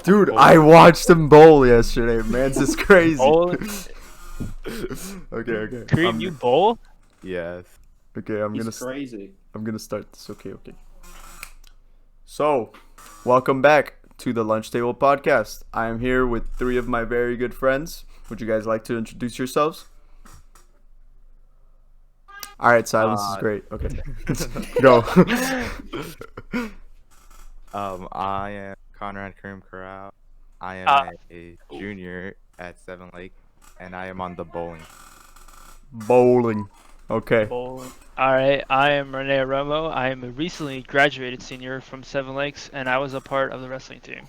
Dude, I watched him bowl yesterday. Man's is crazy. Bowl? Okay. Kareem, you bowl? Yes. Okay, I'm crazy. gonna start this. Okay. So, welcome back to the Lunch Table Podcast. I am here with three of my very good friends. Would you guys like to introduce yourselves? All right, silence is great. Okay, go. I am Conrad Kareem Corral. I am a junior at Seven Lake, and I am on the bowling. Bowling. Okay. Bowling. Alright, I am Rene Romo. I am a recently graduated senior from Seven Lakes, and I was a part of the wrestling team.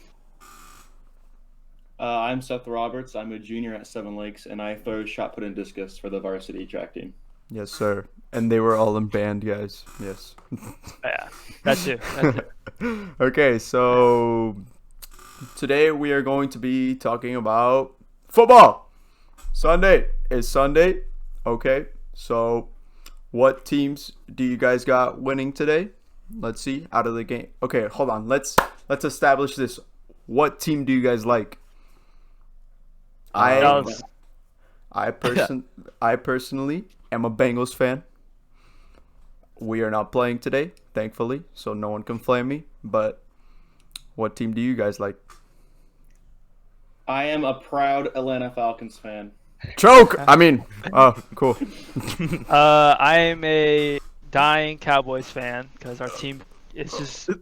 I'm Seth Roberts. I'm a junior at Seven Lakes, and I throw shot put and discus for the varsity track team. Yes, sir. And they were all in band, guys. Yes. Yeah, that's it. Okay, so today we are going to be talking about football. Sunday is Sunday. Okay, so what teams do you guys got winning today? Let's see, out of the game. Okay, hold on. Let's establish this. What team do you guys like? I personally am a Bengals fan. We are not playing today, thankfully, so no one can flame me. But what team do you guys like? I am a proud Atlanta Falcons fan. Choke! Oh, cool. I am a dying Cowboys fan because our team isn't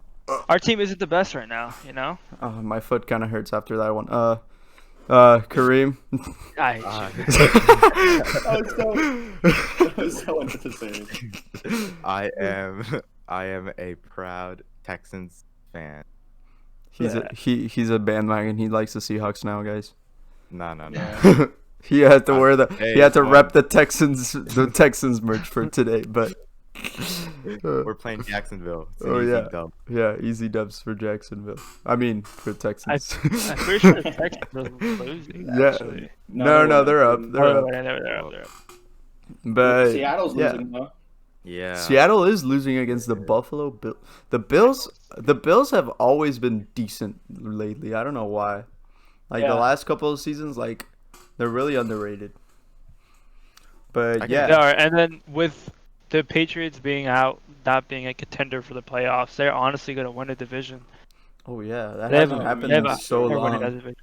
the best right now, you know? My foot kind of hurts after that one. Kareem. I was so unnecessary. I am a proud Texans fan. He's a bandwagon. He likes the Seahawks now, guys. No. He had to wear he had to hey, rep the Texans merch for today, but We're playing Jacksonville. It's an oh easy yeah, dub. yeah, easy dubs for Jacksonville. For Texans. I'm pretty sure Texans are losing, Yeah. actually. No, they're up. They're up. They're up. But Seattle's losing though. Yeah. Seattle is losing against the Buffalo Bills. The Bills have always been decent lately. I don't know why. The last couple of seasons, they're really underrated. But yeah. They are, and then with the Patriots being out, not being a contender for the playoffs, they're honestly going to win a division. Oh yeah, that They hasn't haven't- happened in so they're winning a long. division.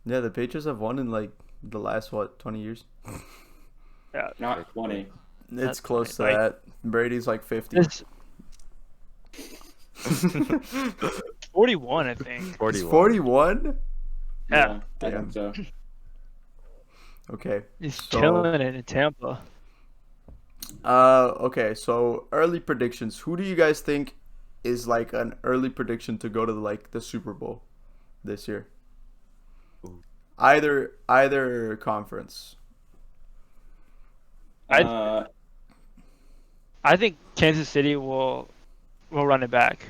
Yeah, the Patriots have won in the last 20 years. Yeah. Not 20. It's That's close to right. that. Brady's 50. It's 41, I think. It's 41. 41? Yeah. I Damn. think so. Okay. He's So- killing it in Tampa. Okay, so early predictions. Who do you guys think is an early prediction to go to the Super Bowl this year? Ooh. Either conference. I think Kansas City will run it back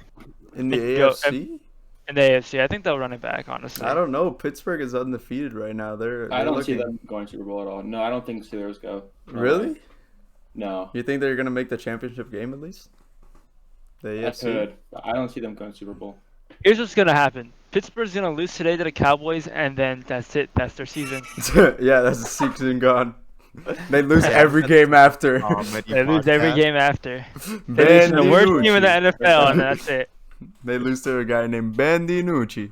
In the Yo, AFC? in the AFC. I think they'll run it back, honestly. I don't know. Pittsburgh is undefeated right now. I don't see looking... them going Super Bowl at all. No, I don't think Steelers go. No Really? way. No. You think they're gonna make the championship game at least? The I AFC? could. But I don't see them going Super Bowl. Here's what's gonna happen: Pittsburgh's gonna lose today to the Cowboys, and then that's it. That's their season. Yeah, that's the season gone. They lose every game after. They lose every game after. They lose Ben to the worst team in the DiNucci. NFL, and that's it. They lose to a guy named Ben DiNucci.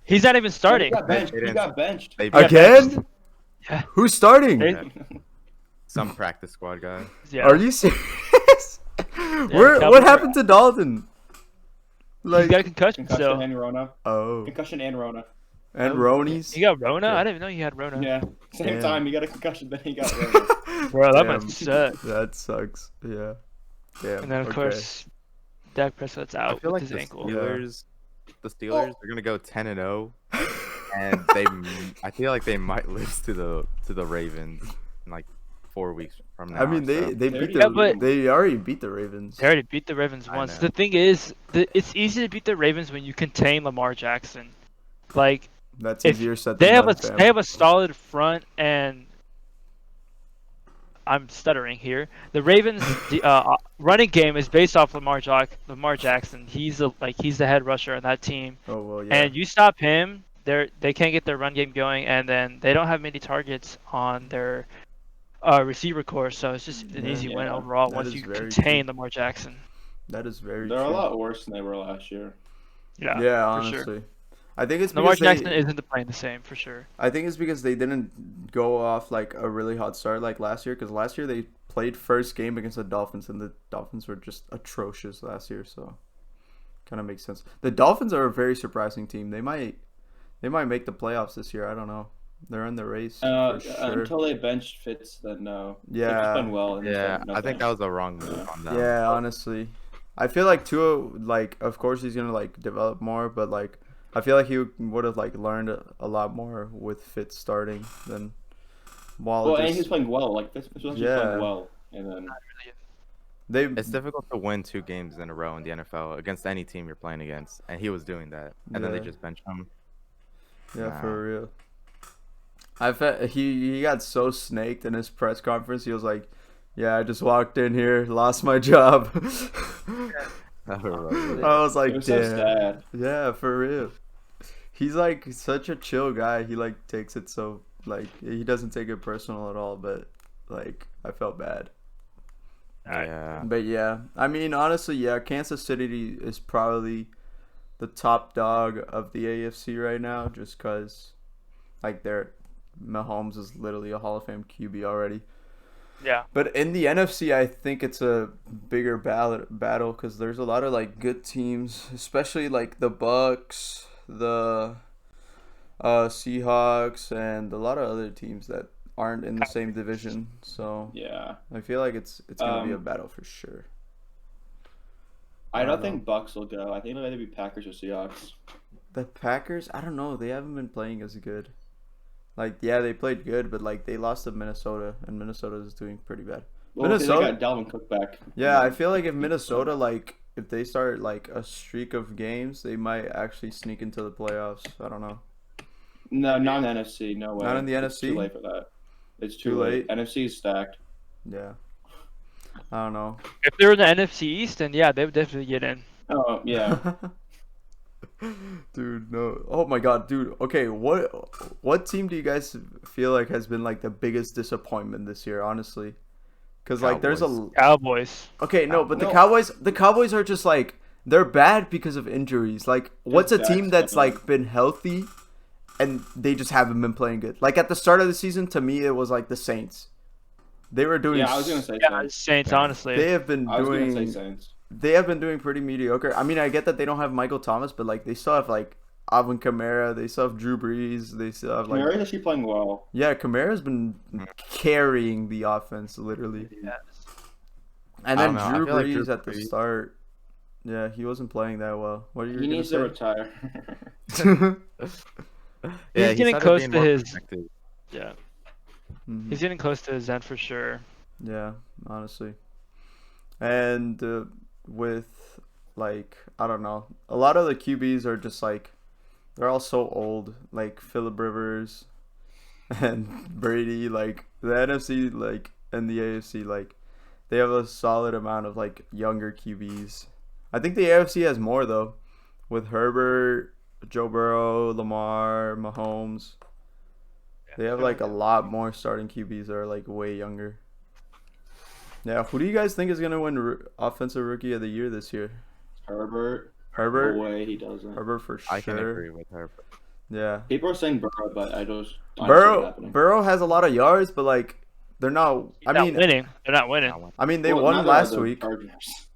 He's not even starting. He got benched. They He didn't- got benched. They got Again? Yeah. Who's starting? They- some practice squad guy. Yeah. Are you serious? What Cowboys happened to Dalton? He got a concussion, Concussion so and Rona. Oh, Concussion and Rona. and Ronies. he got Rona. I didn't even know he had Rona. Yeah. Same Damn. time. He got a concussion, then he got Rona. Bro, that Damn. must suck. That sucks. Yeah. Damn. And then of okay. course, Dak Prescott's I out feel with like his the ankle. Steelers are gonna go 10-0, and I feel like they might lose to the Ravens in 4 weeks from now. I mean, they so. beat Yeah, but- they already beat the Ravens. They already beat the Ravens I once. know. The thing is, it's easy to beat the Ravens when you contain Lamar Jackson. That's if easier said They than have done, a fam. they have a solid front, and I'm stuttering here. The Ravens running game is based off Lamar Jackson. He's the head rusher on that team. Oh well, yeah. And you stop him, they can't get their run game going, and then they don't have many targets on their receiver core, so it's just an easy win Yeah, overall that once is you very contain true. Lamar Jackson. That is very They're a true. lot worse than they were last year. Yeah, Yeah, for sure. honestly. I think it's Lamar because Jackson they. isn't playing the same for sure. I think it's because they didn't go off like a really hot start like last year. Because last year they played first game against the Dolphins, and the Dolphins were just atrocious last year. So, kind of makes sense. The Dolphins are a very surprising team. They might make the playoffs this year. I don't know. They're in the race for sure. Until they benched Fitz, then no. They've just Yeah. done well. And Yeah, just I done think that was a wrong move Yeah. on them. Yeah, honestly, I feel like Tua, like, of course he's gonna like develop more, but like, I feel like he would have like learned a lot more with Fitz starting than while Well, and just he's playing well. Like Fitz was actually Yeah. playing well, and then they. It's difficult to win 2 games in a row in the NFL against any team you're playing against, and he was doing that, and then they Yeah. just bench him. Yeah, Nah. for real. I felt he got so snaked in his press conference. He was like, "Yeah, I just walked in here, lost my job." I was it like, was so "Damn." sad. Yeah, for real. He's like such a chill guy. He like takes it so like he doesn't take it personal at all, but like I felt bad. Yeah. But yeah, I mean honestly, yeah, Kansas City is probably the top dog of the AFC right now just cuz like Mahomes is literally a Hall of Fame QB already. Yeah. But in the NFC, I think it's a bigger battle because there's a lot of like good teams, especially like the Bucks, the Seahawks, and a lot of other teams that aren't in the same division. So Yeah. I feel like it's gonna be a Um, battle for sure. I I don't don't think Bucks will go. I think it'll either be Packers or Seahawks. The Packers, I don't know, they haven't been playing as good. Like yeah, they played good, but like they lost to Minnesota, and Minnesota is doing pretty bad. Well, because Minnesota- they got Dalvin Cook back. Yeah, I feel like if Minnesota like if they start like a streak of games, they might actually sneak into the playoffs. I don't know. No, not in the NFC. No way. Not in the It's NFC? too late for that. It's too Too late. late? NFC is stacked. Yeah. I don't know. If they're in the NFC East, then yeah, they would definitely get in. Oh yeah. Dude, no. Oh my god, dude. Okay, what team do you guys feel like has been like the biggest disappointment this year, honestly? Cuz like there's a Cowboys. Okay, no, but No. the Cowboys are just like they're bad because of injuries. Like what's a Just team that's backstabbing. like been healthy and they just haven't been playing good? Like at the start of the season to me it was like the Saints. They were doing Yeah, I was gonna say Yeah, Saints. Saints, honestly. they have been I was gonna say doing Saints. they have been doing pretty mediocre. I mean, I get that they don't have Michael Thomas, but like they still have like Alvin Kamara, they still have Drew Brees, they still have like Kamara's actually playing well. yeah, Kamara's been carrying the offense literally. Yeah. And I then don't know, I Drew feel like Brees Drew at the Brees- start, yeah, he wasn't playing that well. What are you He gonna needs to say? retire. Yeah, He's getting started close being to more his- protective. Yeah. Mhm. He's getting close to his end for sure. Yeah, honestly. And with like I don't know, a lot of the QBs are just like they're all so old, like Phillip Rivers and Brady. Like the NFC, like and the AFC, like they have a solid amount of like younger QBs. I think the AFC has more though, with Herbert, Joe Burrow, Lamar, Mahomes. They have like a lot more starting QBs that are like way younger. Yeah, who do you guys think is gonna win Offensive Rookie of the Year this year? Herbert. Herbert. No way he doesn't. Herbert for sure. I can agree with her. Yeah. People are saying Burrow, but I don't see it Burrow happening. Burrow has a lot of yards, but like they're not. He's I not mean, winning. They're not winning. they Well, won neither last are the week. Chargers.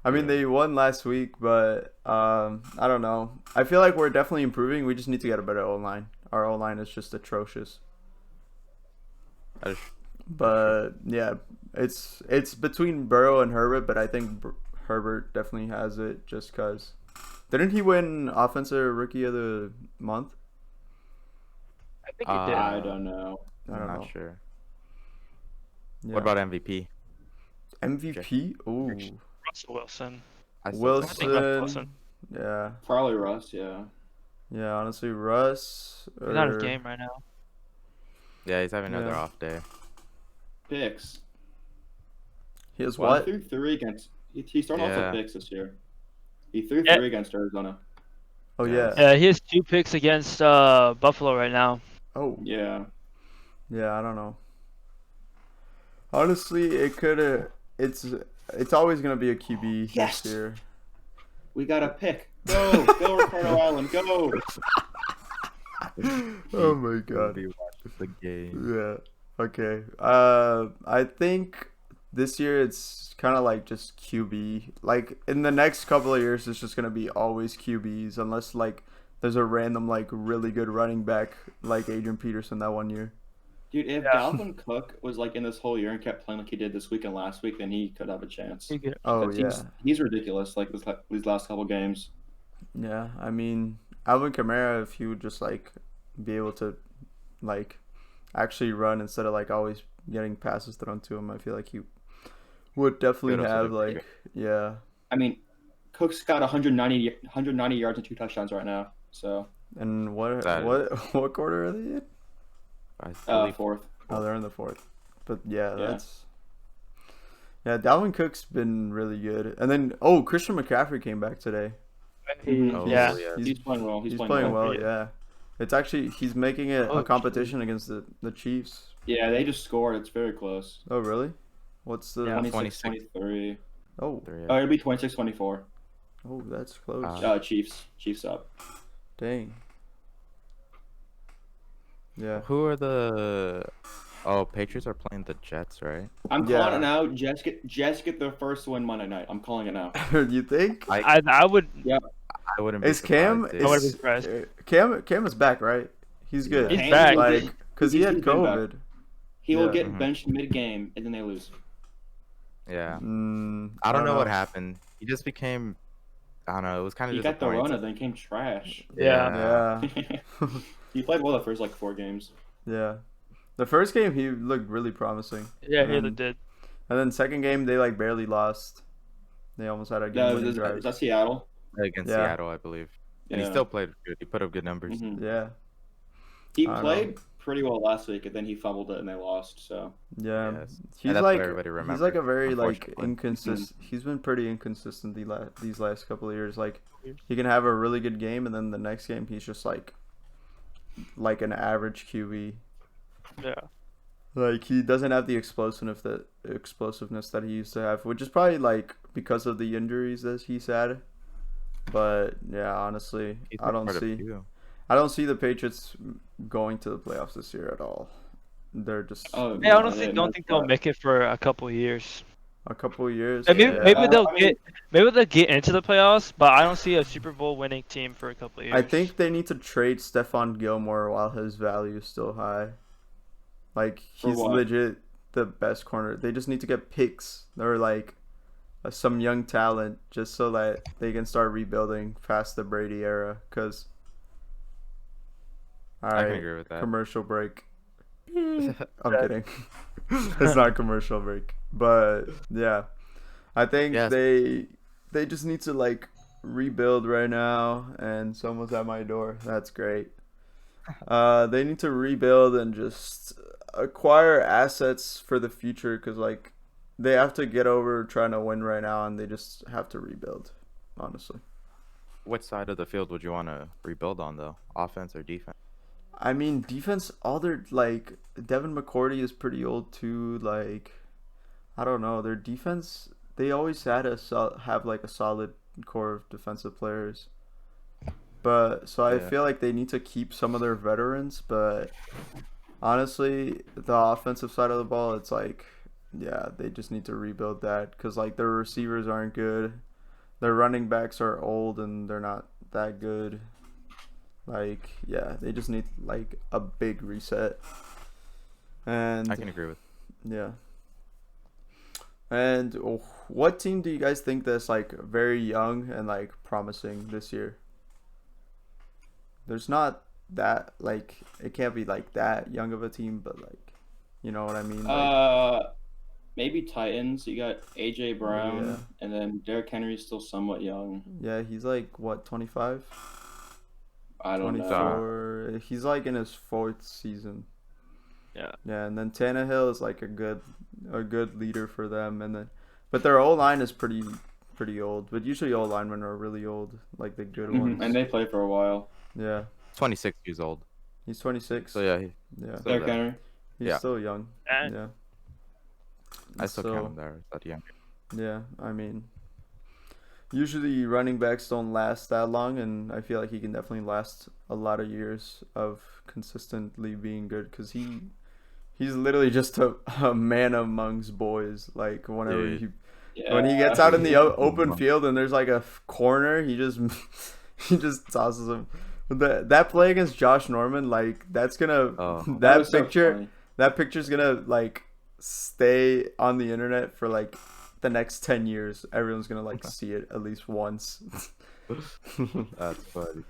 I mean, they won last week, but I don't know. I feel like we're definitely improving. We just need to get a better O line. Our O line is just atrocious. That is- But yeah, it's between Burrow and Herbert, but I think Herbert definitely has it just because. Didn't he win Offensive Rookie of the Month? I think he did. Uh, I don't know. I I'm don't not know. sure. Yeah. What about MVP? MVP? Ooh, Russell Wilson. I still Wilson. I think Russell Wilson. Yeah, Probably Russ, yeah. yeah. Honestly, Russ. He's not in or- the game right now. Yeah, he's having another Yeah. off day. picks. He has He what? threw three against. He started off Yeah. with picks this year. He threw Yeah. 3 against Arizona. Oh Yes. yeah. Yeah, he has 2 picks against Buffalo right now. Oh Yeah. yeah. I don't know. Honestly, it could have. It's always gonna be a QB Yes! this year. We got a pick. Go, Ricardo Island, go! Oh my Will god. be watching the game. Yeah. Okay. I think this year it's kind of like just QB. Like in the next couple of years, it's just gonna be always QBs unless like there's a random like really good running back like Adrian Peterson that one year. Dude, if Yeah. Dalvin Cook was like in this whole year and kept playing like he did this week and last week, then he could have a chance. He could- Oh Because yeah. he's ridiculous. Like these last couple games. Yeah. I mean, Alvin Kamara, if he would just like be able to like actually run instead of like always getting passes thrown to him, I feel like he would definitely Could also have do like great. yeah. I mean, Cook's got 190 yards and 2 touchdowns right now. So And what That- what quarter are they in? I believe 4th. Oh, they're in the fourth. But yeah, Yeah. that's Dalvin Cook's been really good. And then Christian McCaffrey came back today. Mhm. Oh, yeah. yeah. He's playing well. He's playing well, Yeah. yeah. It's actually he's making it Oh, a competition against the Chiefs. Yeah, they just scored. It's very close. Oh really? What's the Yeah. 26-23. oh three. Oh, it'll be 26-24. oh that's close. Chiefs up. Dang. Yeah. Who are the? Oh, Patriots are playing the Jets, right? I'm Yeah. calling it now. Jets get their first win Monday night. I'm calling it now. You think? I would. I wouldn't be Is Cam surprised, dude. I wouldn't be is surprised. Cam is back, right? He's good. He's Cam back. will Like get- cuz he had he's been back. COVID. He will Yeah. get Mhm. benched mid-game and then they lose. Yeah. Mm, I don't know what happened. He just became. I don't know. It was kind of He got the disappointing. Rona, then came trash. Yeah. Yeah. He played well the first like 4 games. Yeah. The first game he looked really promising. Yeah, he Um, did. And then second game they like barely lost. They almost had a Yeah, game winning is drive. that Seattle? Against Yeah. Seattle, I believe. And Yeah. he still played good. He put up good numbers. Mhm. Yeah. He I don't played pretty well last week, and then he fumbled it and they lost. So Yeah. Yes. He's And that's like what everybody he's remembers, like a very like unfortunately. inconsistent. He's been pretty inconsistent these last couple of years. Like he can have a really good game and then the next game he's just like an average QB. Yeah. Like he doesn't have the explosiveness that he used to have, which is probably like because of the injuries that he's had. But yeah, honestly, He's I had don't quite a see few. the Patriots going to the playoffs this year at all. They're just oh, I honestly yeah, don't think they'll make it for a couple of years. a couple of years. Maybe yeah. maybe they'll I mean- get maybe they'll get into the playoffs, but I don't see a Super Bowl winning team for a couple of years. I think they need to trade Stephon Gilmore while his value is still high. Like For he's what? legit the best corner. They just need to get picks or like some young talent just so that they can start rebuilding past the Brady era. Cause all I can right, agree with that. commercial break. I'm kidding. It's not a commercial break, but yeah, I think Yes. they just need to like rebuild right now. And someone's at my door. That's great. They need to rebuild and just acquire assets for the future because like they have to get over trying to win right now, and they just have to rebuild. Honestly, What side of the field would you want to rebuild on, though? Offense or defense? I mean defense. All their like Devin McCourty is pretty old too. Like I don't know their defense. They always had have like a solid core of defensive players. But so I Yeah. feel like they need to keep some of their veterans, but honestly, the offensive side of the ball, it's like, yeah, they just need to rebuild that because like their receivers aren't good, their running backs are old and they're not that good. Like, yeah, they just need like a big reset. And I can agree with. yeah. And what team do you guys think that's like very young and like promising this year? There's not that like it can't be like that young of a team, but like you know what I mean? Like, Maybe Titans. You got AJ Brown, yeah. and then Derrick Henry's still somewhat young. yeah, he's like what 25, I don't know. 24. He's like in his fourth season. Yeah, and then Tannehill is like a good leader for them, and then but their O line is pretty old. But usually O linemen are really old, like the good ones. And they play for a while. Yeah, 26 years old. he's 26. So yeah, Yeah, still Derrick there. Henry. he's Yeah. still young. And Yeah, I still so count him there. But yeah. yeah, I mean, usually running backs don't last that long, and I feel like he can definitely last a lot of years of consistently being good because he's literally just a man amongst boys. Like whenever Dude. when he gets out in the open field and there's like a corner, he just he just tosses him. That play against Josh Norman, like that's gonna Oh. that was so picture funny. that picture's gonna like stay on the internet for like the next 10 years. Everyone's gonna like see it at least once. That's funny.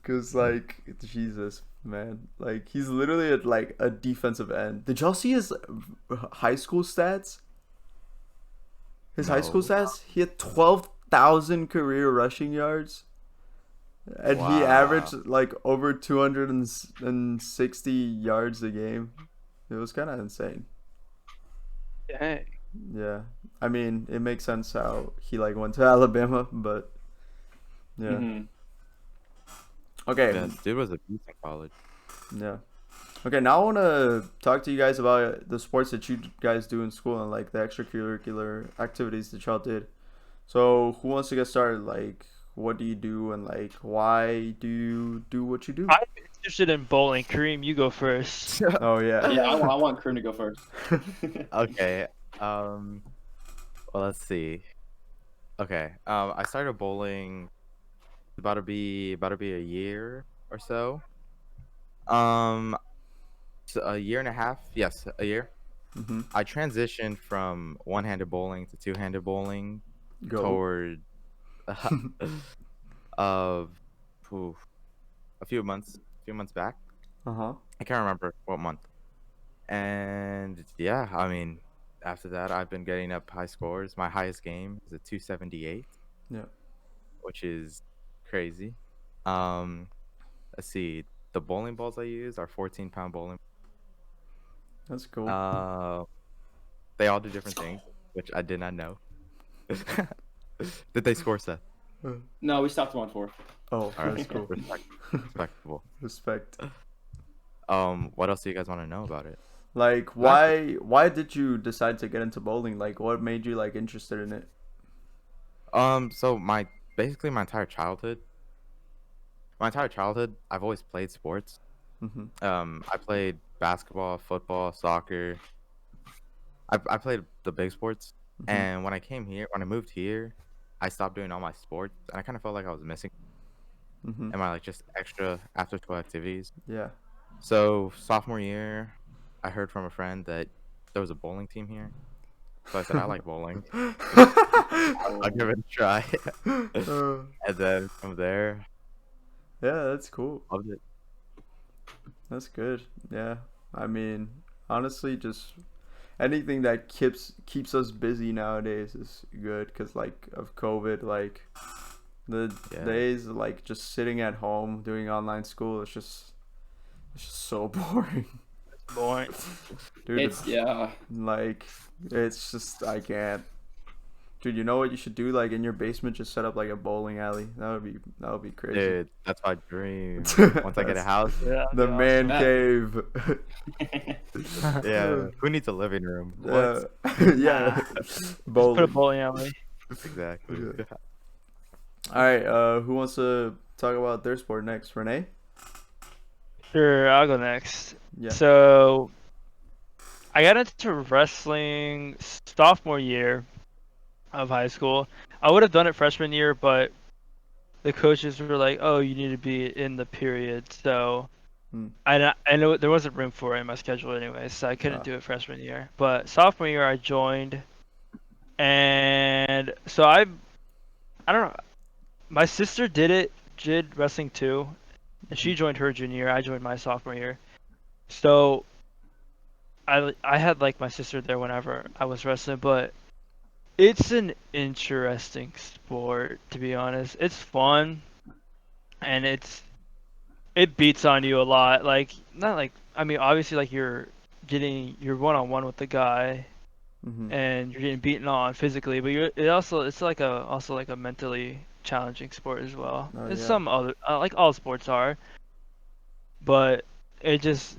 Cause like Jesus, man, like he's literally at like a defensive end. Did y'all see his high school stats? His high school No. stats? He had 12,000 career rushing yards, and he Wow. averaged like over 260 yards a game. It was kind of insane. dang. Yeah, I mean, it makes sense how he like went to Alabama, but yeah. Mhm. Okay. Yeah, dude was a beast in college. Yeah. Okay, now I want to talk to you guys about the sports that you guys do in school and like the extracurricular activities that y'all did. So, who wants to get started? Like, what do you do and like why do you do what you do? I'm interested in bowling. Kareem, you go first. Oh yeah. Yeah, I want Krim to go first. Okay. Well, let's see. Okay. I started bowling about to be a year or so. So a year and a half. Yes, a year. Mm-hmm. I transitioned from one-handed bowling to two-handed bowling Go. toward of oof, a few months back. Uh-huh. I can't remember what month. And yeah, I mean, after that, I've been getting up high scores. My highest game is a 278, Yeah. which is crazy. Let's see. The bowling balls I use are 14-pound bowling. That's cool. They all do different things, which I did not know. Did they score, Seth? No, we stopped 1-4. Oh, All right, that's cool. respectable. Respect. What else do you guys want to know about it? Like, why did you decide to get into bowling? Like, what made you like interested in it? So basically my entire childhood, I've always played sports. Mm-hmm. I played basketball, football, soccer. I played the big sports, Mhm. and when I moved here, I stopped doing all my sports, and I kind of felt like I was missing Mm-hmm. in my like just extra after school activities. Yeah. So sophomore year, I heard from a friend that there was a bowling team here, so I said I like bowling. I'll give it a try, and then from there, Yeah, that's cool. loved it. That's good. Yeah. I mean, honestly, just anything that keeps us busy nowadays is good because like of COVID, like the Yeah. days of, like just sitting at home doing online school, it's just so boring. Boring. Dude, It's yeah. like it's just I can't. Dude, you know what you should do? Like in your basement, just set up like a bowling alley. That would be crazy. Dude, that's my dream. Once I get a That's house, Yeah. the yeah. man That- cave. yeah. Who needs a living room? Yeah, What? yeah. Put a Bowling. bowling alley. Exactly. Yeah. All right. Who wants to talk about their sport next? Renee. Sure, I'll go next. Yeah. So, I got into wrestling sophomore year of high school. I would have done it freshman year, but the coaches were like, "Oh, you need to be in the period." So, Hmm. I know there wasn't room for it in my schedule anyway, so I couldn't Ah. do it freshman year. But sophomore year, I joined, and so I don't know. My sister did wrestling too, and she joined her junior year. I joined my sophomore year. So I had like my sister there whenever I was wrestling, but it's an interesting sport to be honest. It's fun, and it beats on you a lot. Like not like I mean obviously like you're getting you're one on one with the guy Mm-hmm. and you're getting beaten on physically, but it's like a also like a mentally challenging sport as well. Oh It's yeah. some other like all sports are, but it just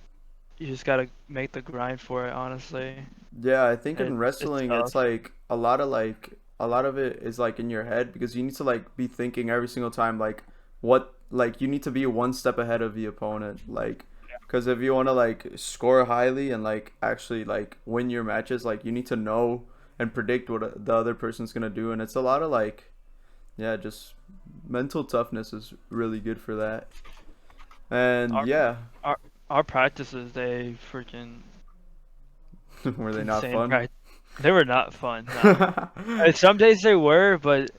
you just gotta make the grind for it. Honestly, Yeah, I think in it's wrestling it's tough. like a lot of it is like in your head because you need to like be thinking every single time like what like you need to be one step ahead of the opponent like because if you want to like score highly and like actually like win your matches like you need to know and predict what the other person's going to do and it's a lot of like yeah, just mental toughness is really good for that. And Our yeah, our our practices they freaking were they not insane fun? practice. They were not fun. No. Some days they were, but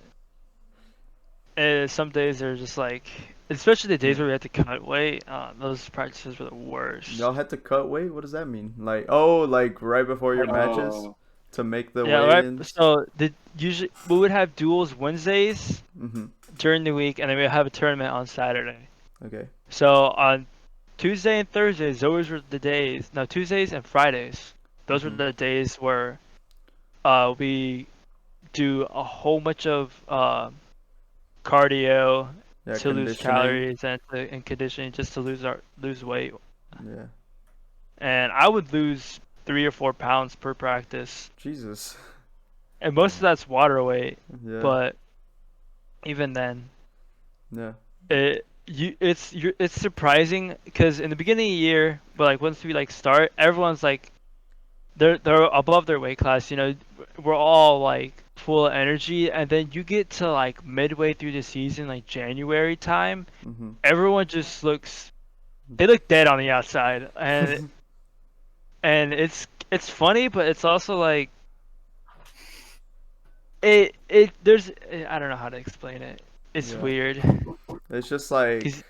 some days they're just like, especially the days Yeah. where we had to cut weight. Those practices were the Y'all worst. had to cut weight? What does that mean? Like, oh, like right before your matches Oh, to make the Yeah, right. weigh-ins? So the usually we would have duels Wednesdays Mm-hmm. during the week, and then we would have a tournament on Saturday. Okay. So on Tuesday and Thursdays, those were the days. No, Tuesdays and Fridays, those were Mm-hmm. the days where we do a whole bunch of cardio Yeah, to lose conditioning. calories and conditioning just to lose weight. Yeah. And I would lose 3 or 4 pounds per practice, Jesus. and most of that's water weight. Yeah. But even then, Yeah. it's surprising because in the beginning of the year, but like once we like start, everyone's like they're above their weight class. You know, we're all like full of energy, and then you get to like midway through the season, like January time, Mm-hmm. everyone just looks they look dead on the outside, and it's funny, but it's also like it there's I don't know how to explain it. It's Yeah. weird. It's just like 'Cause-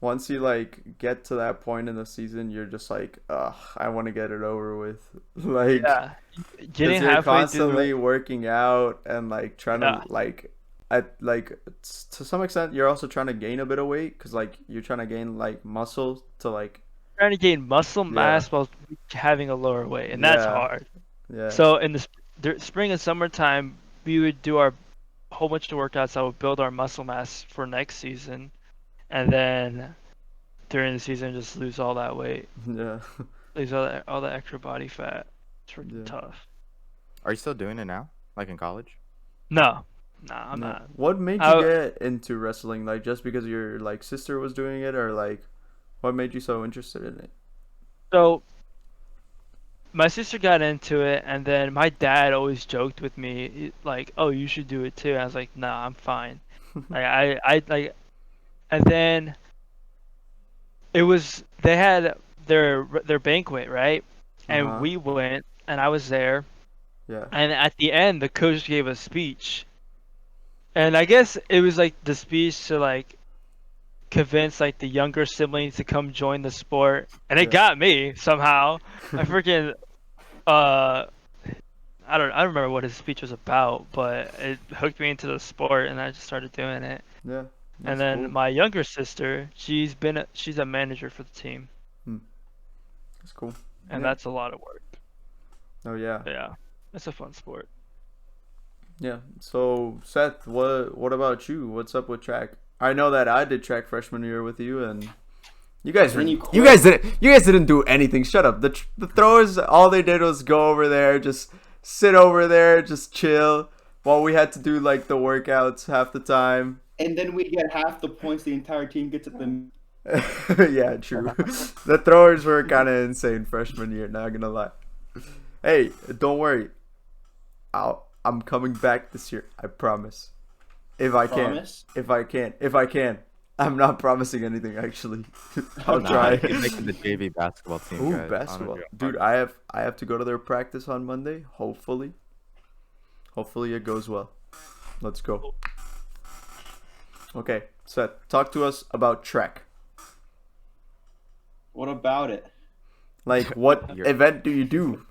once you like get to that point in the season, you're just like, ugh, I want to get it over with. Like, yeah, because getting you're halfway through constantly working out and like trying to yeah, like at like to some extent you're also trying to gain a bit of weight because like you're trying to gain like muscle to like trying to gain muscle yeah mass while having a lower weight, and that's yeah hard. yeah So in the spring and summertime, we would do our whole bunch of workouts that would build our muscle mass for next season, and then during the season just lose all that weight, yeah lose all that extra body fat. It's freaking yeah tough. Are you still doing it now? Like in college? No, I'm yeah. not. What made you I, get into wrestling? Like just because your like sister was doing it, or like what made you so interested in it? so my sister got into it, and then my dad always joked with me, like, "Oh, you should do it too." I was like, "Nah, I'm fine." Like I like, and then it was they had their banquet, right? And Uh-huh. we went, and I was there, Yeah. and at the end, the coach gave a speech, and I guess it was like the speech to like convince like the younger siblings to come join the sport, and it Yeah. got me somehow. I freaking uh I don't remember what his speech was about, but it hooked me into the sport, and I just started doing it. Yeah. And That's then cool. my younger sister, she's a manager for the team, Hmm. That's cool. and Yeah. that's a lot of work. Oh yeah. But yeah, it's a fun sport. Yeah. So Seth, what about you? What's up with track? I know that I did track freshman year with you, and you guys And then were you you guys didn't do anything. Shut up. The throwers all they did was go over there, just sit over there, just chill, while we had to do like the workouts half the time. and then we get half the points the entire team gets at the. Yeah, true. The throwers were kind of insane freshman year. Not gonna lie. Hey, don't worry. I'm coming back this year. I promise. If I can. Promise? If I can. If I can. I'm not promising anything actually. I'll Okay. Nah, try. you can make the JV basketball team, Ooh, guys. basketball. Honestly, Dude, I have to go to their practice on Monday. Hopefully. Hopefully it goes well. Let's go. Okay, Seth, talk to us about Trek. What about it? Like what You're- event do you do?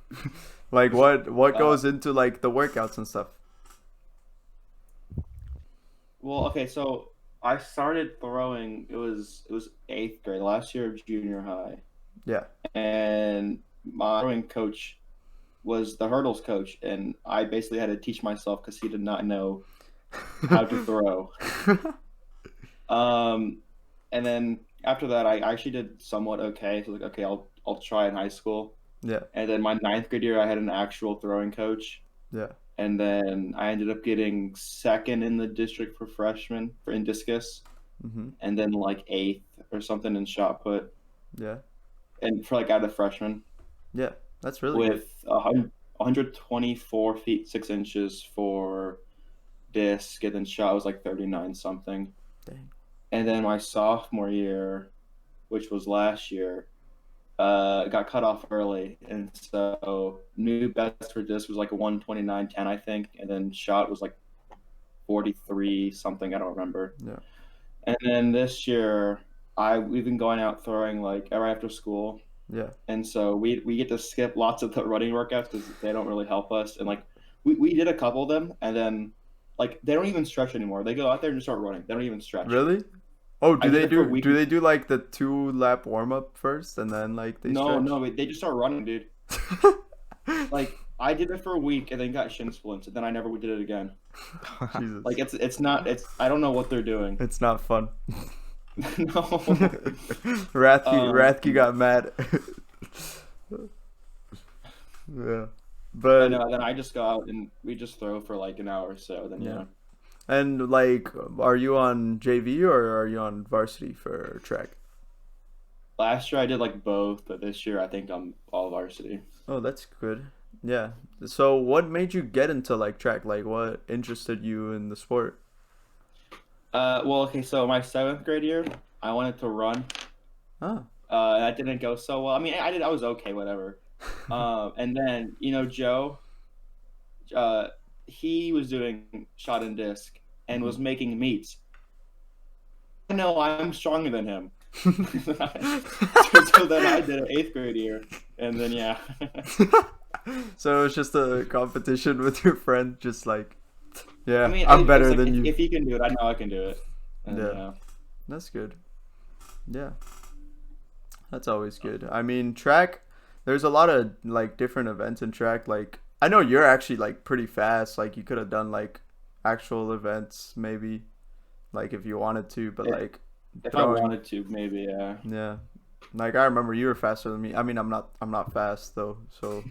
Like what goes into like the workouts and stuff? Well, okay, so I started throwing. It was eighth grade, last year of junior high, Yeah. and my throwing coach was the hurdles coach, and I basically had to teach myself because he did not know how to throw. And then after that, I actually did somewhat okay. So like, okay, I'll try in high school. Yeah. And then my ninth grade year, I had an actual throwing coach, Yeah. and then I ended up getting second in the district for freshmen in discus, Mm-hmm. and then like eighth or something in shot put, Yeah. and for like out of freshman Yeah. That's really good. with 124 feet 6 inches for disc, and then shot was like 39 something. Dang. And then my sophomore year, which was last year, got cut off early, and so new best for disc was like a 129.10, I think, and then shot was like 43 something, I don't remember. Yeah. And then this year, we've been going out throwing like right after school, Yeah. and so we get to skip lots of the running workouts because they don't really help us. And like we did a couple of them, and then like they don't even stretch anymore. They go out there and just start running. They don't even stretch. Really? Oh, I did it for a week. do they do like the 2 lap warm up first and then like they No, stretch? no, they just start running, dude. Like I did it for a week and then got shin splints, and then I never did it again. Jesus. Like it's not I don't know what they're doing. It's not fun. No. Rathke got mad. Yeah. I But know. Then I just go out and we just throw for like an hour or so. Then yeah. And like, are you on JV or are you on varsity for track? Last year I did like both, but this year I think I'm all varsity. Oh, that's good. Yeah. So what made you get into like track? Like what interested you in the sport? Well, okay, so my seventh grade year, I wanted to run. Oh. That didn't go so well. I mean, I was okay, whatever. And then Joe, he was doing shot and disc and was making meets. I know I'm stronger than him. So then I did it eighth grade year, and then yeah. So it was just a competition with your friend, just like, yeah, I mean, I'm it's better like, than you. If he can do it, I know I can do it. And, Yeah. That's good. Yeah. That's always good. I mean, track, there's a lot of like different events in track. Like, I know you're actually like pretty fast. Like, you could have done like actual events maybe, like if you wanted to, but Yeah. like If throwing, I wanted to, maybe, yeah. yeah. Like I remember you were faster than me. I mean, I'm not fast though, so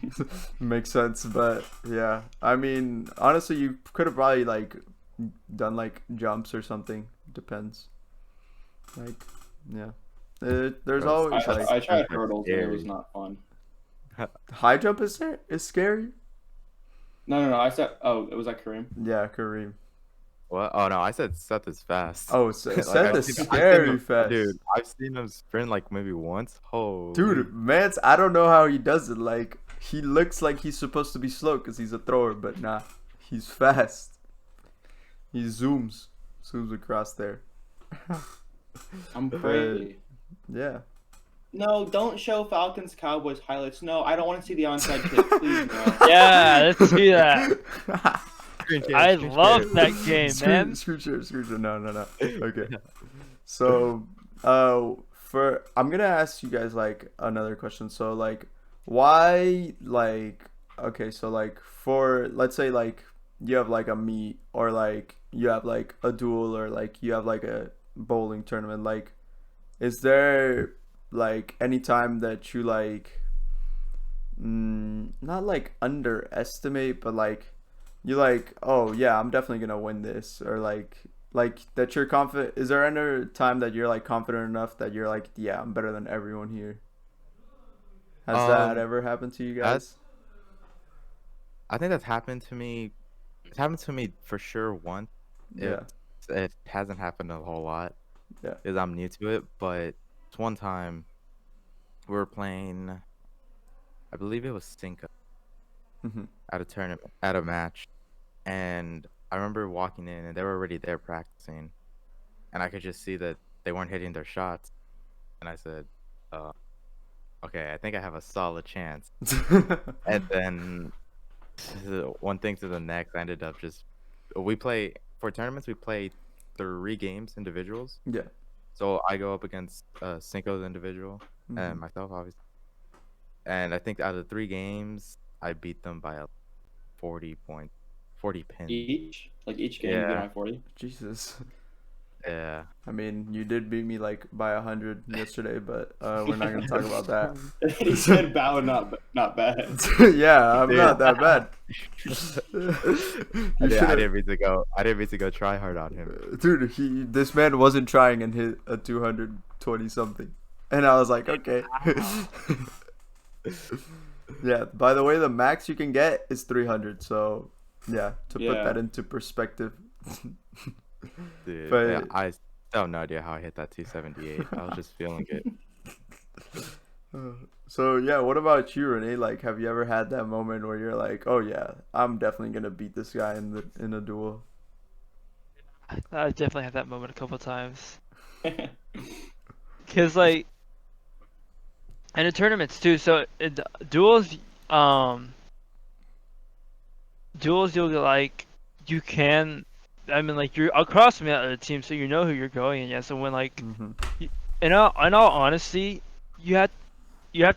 makes sense. But yeah, I mean, honestly, you could have probably like done like jumps or something. Depends. Like, yeah. There's always like I tried That's hurdles, and it was scary. not fun. high jump is scary. No. I said, oh, it was like Kareem. Yeah, Kareem. What? Oh no, I said Seth is fast. Oh, Like, Seth I've is seen- I've seen scary him- fast. Dude, I've seen him sprint like maybe once. Oh, Dude, Mance, I don't know how he does it. Like, he looks like he's supposed to be slow because he's a thrower, but nah, he's fast. He zooms across there. I'm crazy. Yeah. No, don't show Falcons Cowboys highlights. No, I don't want to see the onside kick. Please, no. Yeah, let's see that. Screen share, I screen love share. that game, man. Screw share. No. Okay. So, I'm gonna ask you guys like another question. So, like, why, like, okay, so like for let's say like you have like a meet or like you have like a duel or like you have like a bowling tournament. Like, is there like any time that you like, not like underestimate, but like you like, oh yeah, I'm definitely gonna win this, or like that you're confident? Is there any time that you're like confident enough that you're like, yeah, I'm better than everyone here? Has that ever happened to you guys? I think that's happened to me. It's happened to me for sure once. Yeah. It hasn't happened a whole lot. Yeah. Because I'm new to it. But it's one time we were playing, I believe it was Cinco Mm-hmm. at a tournament, at a match. And I remember walking in and they were already there practicing. And I could just see that they weren't hitting their shots. And I said, okay, I think I have a solid chance. And then one thing to the next, I ended up we play, for tournaments, we play 3 games individuals. Yeah. So I go up against Cinco's individual Mhm. and myself, obviously. And I think out of the 3 games, I beat them by 40 points, 40 pins. Each game you beat Yeah, by 40. Jesus. yeah. I mean, you did beat me like by 100 yesterday, but we're not gonna talk about that. He said bad, not bad. Yeah, I'm Dude. not that bad. I You should have, didn't mean to go. I didn't mean to go try hard on him. dude. This man wasn't trying and hit a 220 something, and I was like, okay. Yeah. By the way, the max you can get is 300. So, yeah, to put Yeah. that into perspective. Dude, But- yeah, I still have no idea how I hit that 278. I was just feeling it. So yeah, what about you, Renee? Like, have you ever had that moment where you're like, oh yeah, I'm definitely gonna beat this guy in a duel? I definitely had that moment a couple times. Cause like, and in tournaments too. So in duels, duels you'll get like, you can. I mean, like you're across from the other team, so you know who you're going against. And when like, Mm-hmm. in all honesty, you have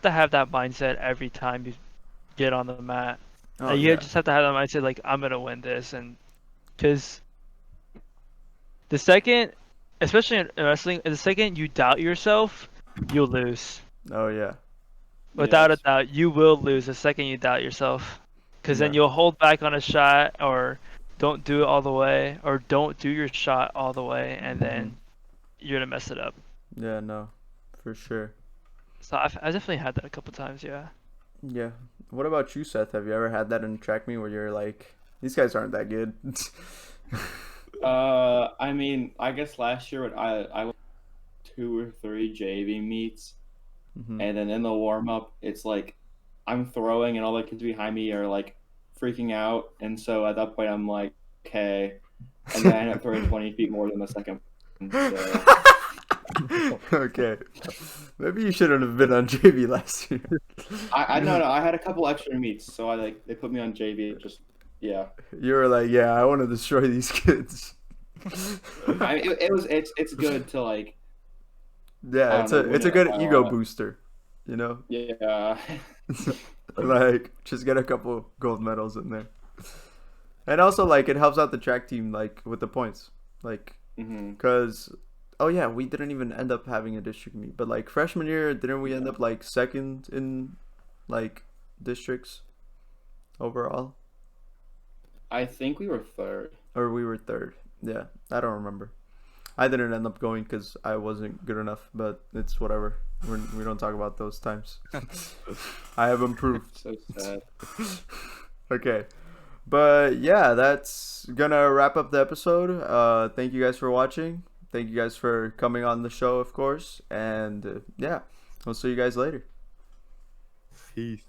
to have that mindset every time you get on the mat. Oh You yeah. just have to have that mindset like I'm gonna win this, and because the second, especially in wrestling, the second you doubt yourself, you'll lose. Oh yeah. Without a Yes. doubt, you will lose the second you doubt yourself. Because then Yeah. you'll hold back on a shot, or don't do it all the way, or don't do your shot all the way, and then you're gonna mess it up. Yeah. No, for sure. So I definitely had that a couple times, yeah. Yeah. What about you, Seth? Have you ever had that in track meet where you're like, these guys aren't that good? I mean, I guess last year when I went 2 or 3 JV meets, Mhm. and then in the warm up, it's like I'm throwing, and all the kids behind me are like freaking out, and so at that point I'm like, okay, and then I end up throwing 20 feet more than the second. So Okay. Maybe you shouldn't have been on JV last year. I no, I had a couple extra meets, so they put me on JV. Just yeah, You were like, yeah, I want to destroy these kids. it's good to like Yeah, I it's don't know, a win good it, ego booster, you know? yeah. Like, just get a couple gold medals in there. And also, like, it helps out the track team, like, with the points. Like, hmm because, oh yeah, we didn't even end up having a district meet. But, like, freshman year, didn't we end up, like, second in, like, districts overall? I think we were third. Or we were third. Yeah, I don't remember. I didn't end up going because I wasn't good enough, but it's whatever. We don't talk about those times. I have improved. So sad. Okay. But yeah, that's gonna wrap up the episode. Thank you guys for watching. Thank you guys for coming on the show, of course. And yeah, we'll see you guys later. Peace.